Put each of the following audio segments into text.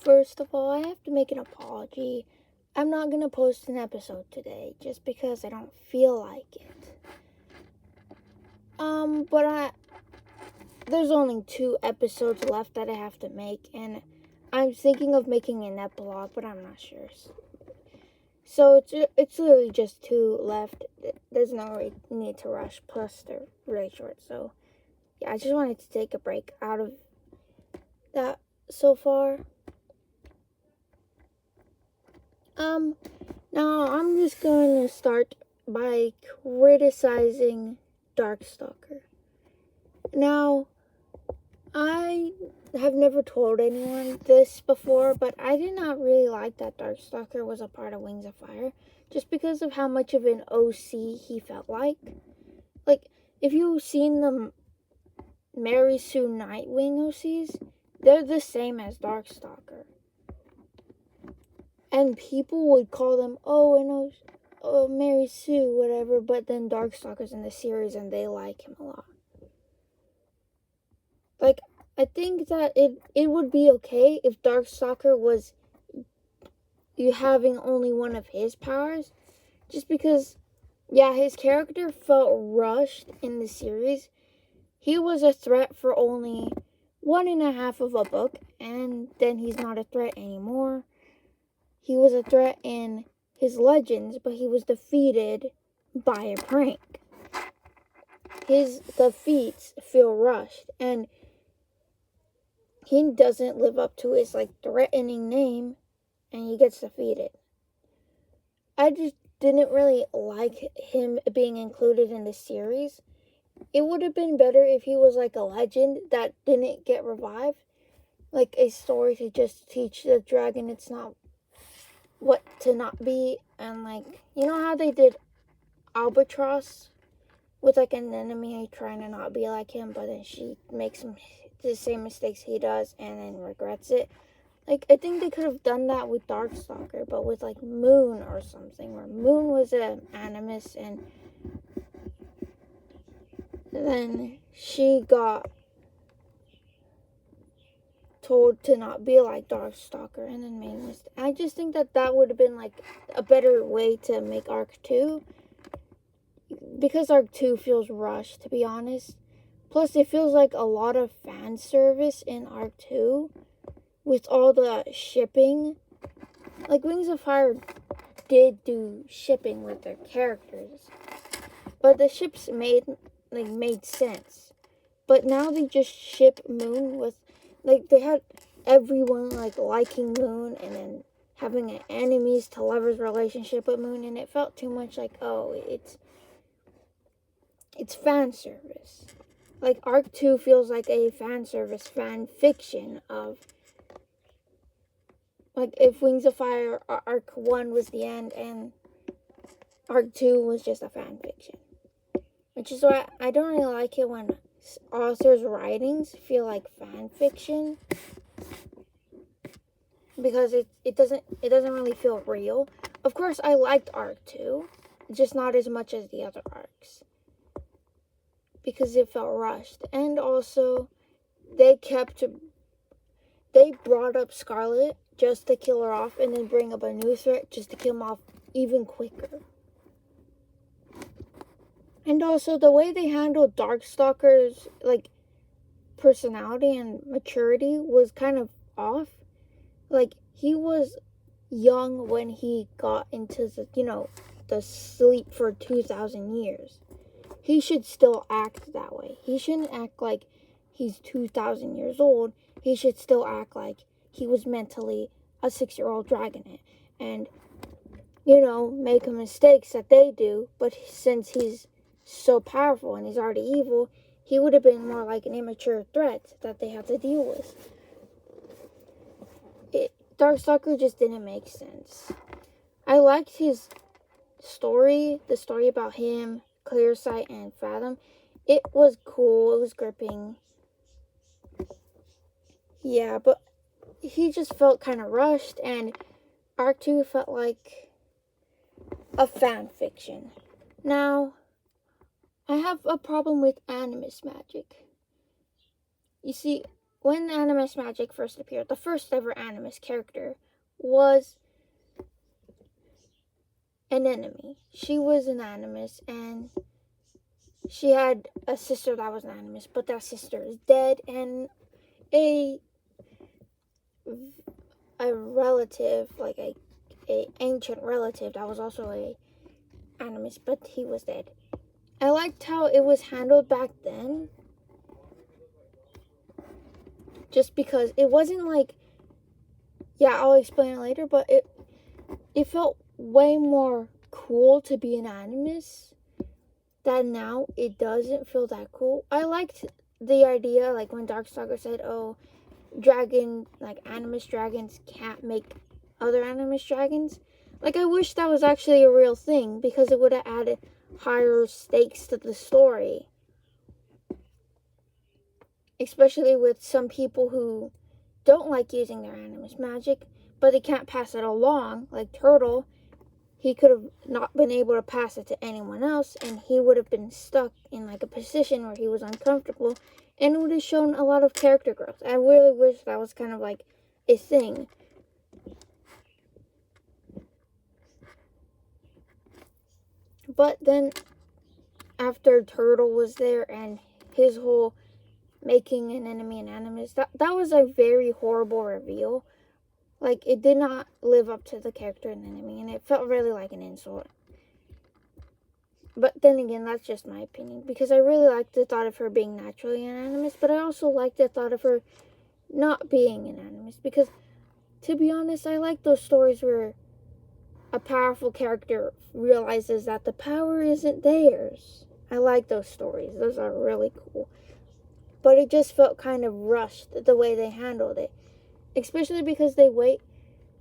First of all, I have to make an apology. I'm not going to post an episode today just because I don't feel like it. But there's only 2 episodes left that I have to make, and I'm thinking of making an epilogue, but I'm not sure. So it's literally just 2 left. There's no need to rush, plus they're really short. So yeah, I just wanted to take a break out of that so far. Now I'm just going to start by criticizing Darkstalker. Now, I have never told anyone this before, but I did not really like that Darkstalker was a part of Wings of Fire, just because of how much of an OC he felt like. Like, if you've seen the Mary Sue Nightwing OCs, they're the same as Darkstalker. And people would call them, Mary Sue, whatever, but then Darkstalker's in the series and they like him a lot. Like, I think that it would be okay if Darkstalker was you having only one of his powers. Just because, yeah, his character felt rushed in the series. He was a threat for only 1.5 of a book, and then he's not a threat anymore. He was a threat in his Legends, but he was defeated by a prank. His defeats feel rushed, and he doesn't live up to his, threatening name, and he gets defeated. I just didn't really like him being included in the series. It would have been better if he was like a legend that didn't get revived. Like a story to just teach the dragon it's not what to not be. And you know how they did Albatross with an enemy trying to not be like him, but then she makes the same mistakes he does and then regrets it. I think they could have done that with Darkstalker, but with Moon or something, where Moon was an animus and then she got told to not be like Darkstalker and then made mistakes. I just think that would have been a better way to make Arc 2, because Arc 2 feels rushed, to be honest. Plus, it feels like a lot of fan service in Arc 2 with all the shipping. Wings of Fire did do shipping with their characters, but the ships made sense. But now they just ship Moon with, they had everyone liking Moon and then having an enemies to lovers relationship with Moon, and it felt too much it's fan service. Arc 2 feels like a fan service fan fiction of if Wings of Fire Arc 1 was the end and Arc 2 was just a fan fiction. Which is why I don't really like it when authors' writings feel like fan fiction. Because it doesn't really feel real. Of course, I liked Arc 2, just not as much as the other arcs, because it felt rushed. And also, they brought up Scarlet just to kill her off, and then bring up a new threat just to kill him off even quicker. And also, the way they handled Darkstalker's personality and maturity was kind of off. He was young when he got into the sleep for 2,000 years. He should still act that way. He shouldn't act like he's 2,000 years old. He should still act like he was mentally a 6-year-old dragonette. And, make mistakes that they do. But since he's so powerful and he's already evil, he would have been more like an immature threat that they have to deal with. Darkstalker just didn't make sense. I liked his story, the story about him, Clearsight, and Fathom. It was cool, it was gripping. Yeah, but he just felt kind of rushed, and Arc 2 felt like a fan fiction. Now, I have a problem with animus magic. You see, when Animus Magic first appeared, the first ever Animus character was an enemy. She was an Animus, and she had a sister that was an Animus, but that sister is dead, and a relative, like a ancient relative that was also a Animus, but he was dead. I liked how it was handled back then, just because it wasn't like, yeah, I'll explain it later, but it felt way more cool to be an Animus, that now it doesn't feel that cool. I liked the idea, like when Darkstalker said, oh, Animus dragons can't make other Animus dragons. Like, I wish that was actually a real thing, because it would have added higher stakes to the story. Especially with some people who don't like using their Animus magic, but they can't pass it along, like Turtle. He could have not been able to pass it to anyone else, and he would have been stuck in like a position where he was uncomfortable, and it would have shown a lot of character growth. I really wish that was kind of like a thing. But then, after Turtle was there and his whole making an enemy an Animus, that was a very horrible reveal. Like, it did not live up to the character and enemy, and it felt really like an insult. But then again, that's just my opinion, because I really liked the thought of her being naturally an Animus, but I also liked the thought of her not being an Animus, because, to be honest, I like those stories where a powerful character realizes that the power isn't theirs. I like those stories. Those are really cool. But it just felt kind of rushed, the way they handled it. Especially because they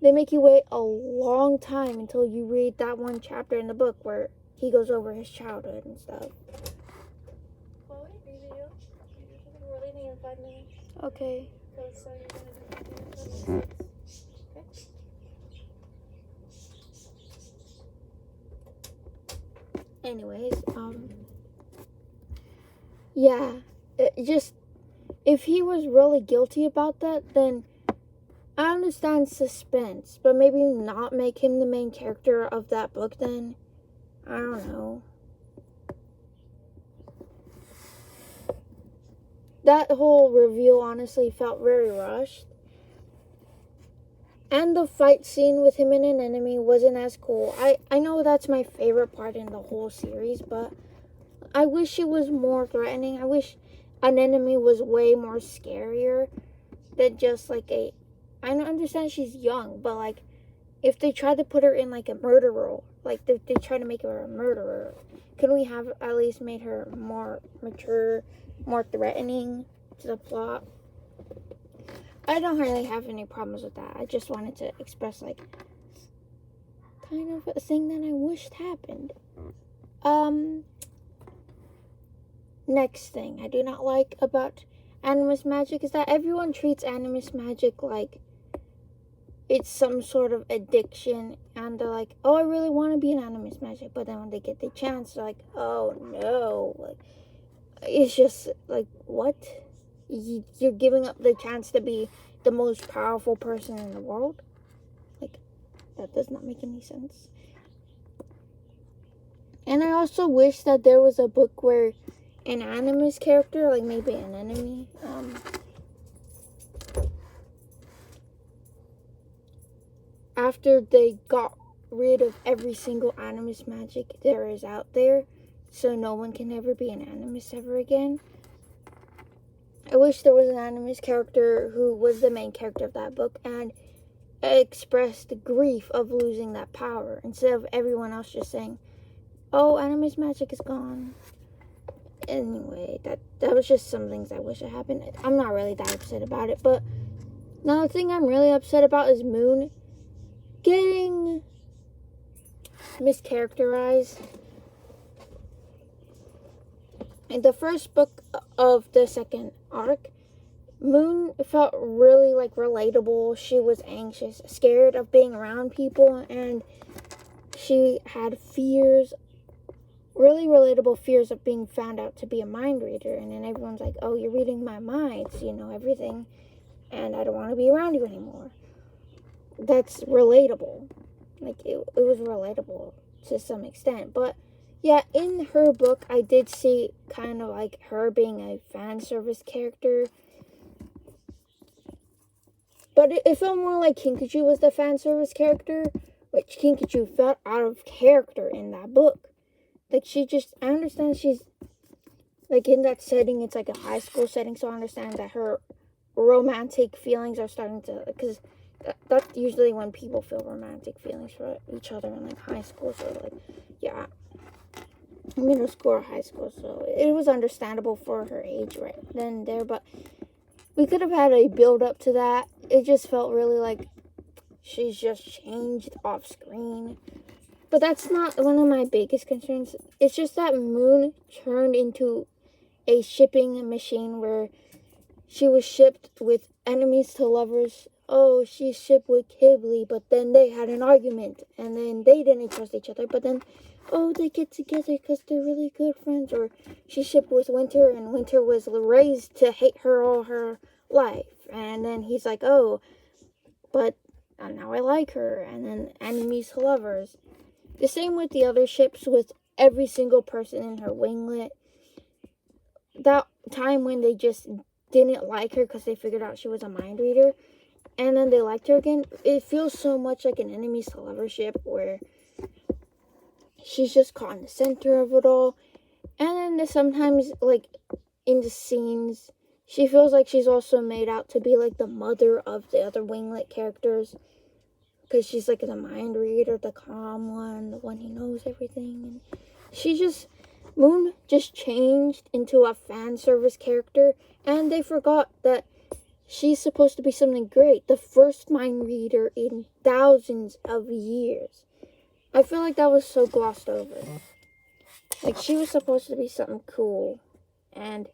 make you wait a long time until you read that one chapter in the book where he goes over his childhood and stuff. Well, we're leaving in 5 minutes. Okay. So you're gonna do 5 minutes? Okay. Anyways, yeah, if he was really guilty about that, then I understand suspense, but maybe not make him the main character of that book then. I don't know. That whole reveal honestly felt very rushed. And the fight scene with him and an enemy wasn't as cool. I know that's my favorite part in the whole series, but I wish it was more threatening. I wish an enemy was way more scarier than just like a... I don't understand she's young, but like, if they tried to put her in like a murder role, like they try to make her a murderer, couldn't we have at least made her more mature, more threatening to the plot? I don't really have any problems with that. I just wanted to express like kind of a thing that I wished happened. Next thing I do not like about Animus Magic is that everyone treats Animus Magic like it's some sort of addiction, and they're like, oh, I really want to be an Animus Magic, but then when they get the chance, they're like, oh no, like, it's just like, what? You're giving up the chance to be the most powerful person in the world? Like, that does not make any sense. And I also wish that there was a book where an Animus character, like maybe an enemy, after they got rid of every single Animus magic there is out there, so no one can ever be an Animus ever again. I wish there was an Animus character who was the main character of that book and expressed the grief of losing that power, instead of everyone else just saying, oh, Animus magic is gone. Anyway, that was just some things I wish had happened. I'm not really that upset about it, but now the thing I'm really upset about is Moon getting mischaracterized. In the first book of the second arc, Moon felt really like relatable. She was anxious, scared of being around people, and she had fears really relatable fears of being found out to be a mind reader. And then everyone's like, oh, you're reading my mind, so you know everything, and I don't want to be around you anymore. That's relatable. Like, it was relatable to some extent. But yeah, in her book, I did see kind of like her being a fan service character. But it felt more like Kinkachu was the fan service character, which Kinkachu felt out of character in that book. Like, I understand she's, like, in that setting, it's like a high school setting, so I understand that her romantic feelings are starting to, because that's usually when people feel romantic feelings for each other in, like, high school, so, like, yeah, middle school or high school, so it was understandable for her age right then and there, but we could have had a build-up to that. It just felt really like she's just changed off screen. But that's not one of my biggest concerns. It's just that Moon turned into a shipping machine where she was shipped with enemies to lovers. Oh, she's shipped with Kibble, but then they had an argument, and then they didn't trust each other, but then, oh, they get together because they're really good friends. Or she's shipped with Winter, and Winter was raised to hate her all her life. And then he's like, oh, but now I like her. And then enemies to lovers. The same with the other ships, with every single person in her winglet. That time when they just didn't like her because they figured out she was a mind reader, and then they liked her again, it feels so much like an enemies to lovers ship where she's just caught in the center of it all. And then sometimes, like, in the scenes, she feels like she's also made out to be like the mother of the other winglet characters, because she's like the mind reader, the calm one, the one who knows everything. And Moon just changed into a fan service character, and they forgot that she's supposed to be something great. The first mind reader in thousands of years. I feel like that was so glossed over. Like, she was supposed to be something cool, and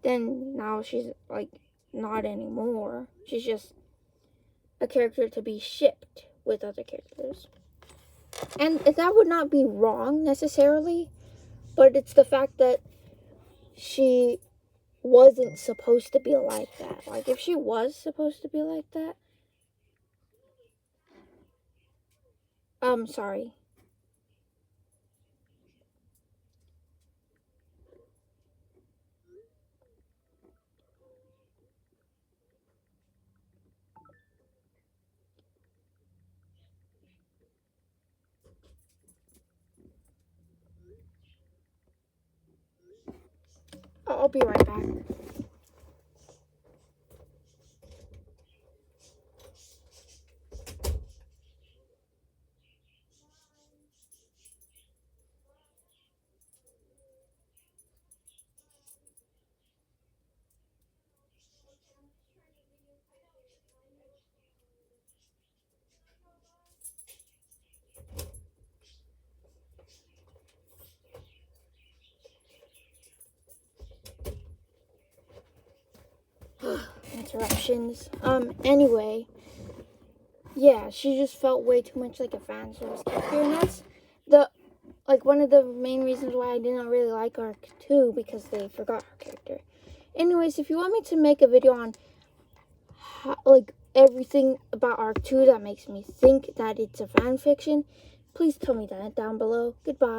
then now she's, like, not anymore. She's just a character to be shipped with other characters. And that would not be wrong, necessarily, but it's the fact that she wasn't supposed to be like that. Like, if she was supposed to be like that... sorry. I'll be right back. Interruptions. Anyway. Yeah, she just felt way too much like a fan service character. And that's one of the main reasons why I didn't really like Arc 2, because they forgot her character. Anyways, if you want me to make a video on everything about Arc 2 that makes me think that it's a fan fiction, please tell me that down below. Goodbye.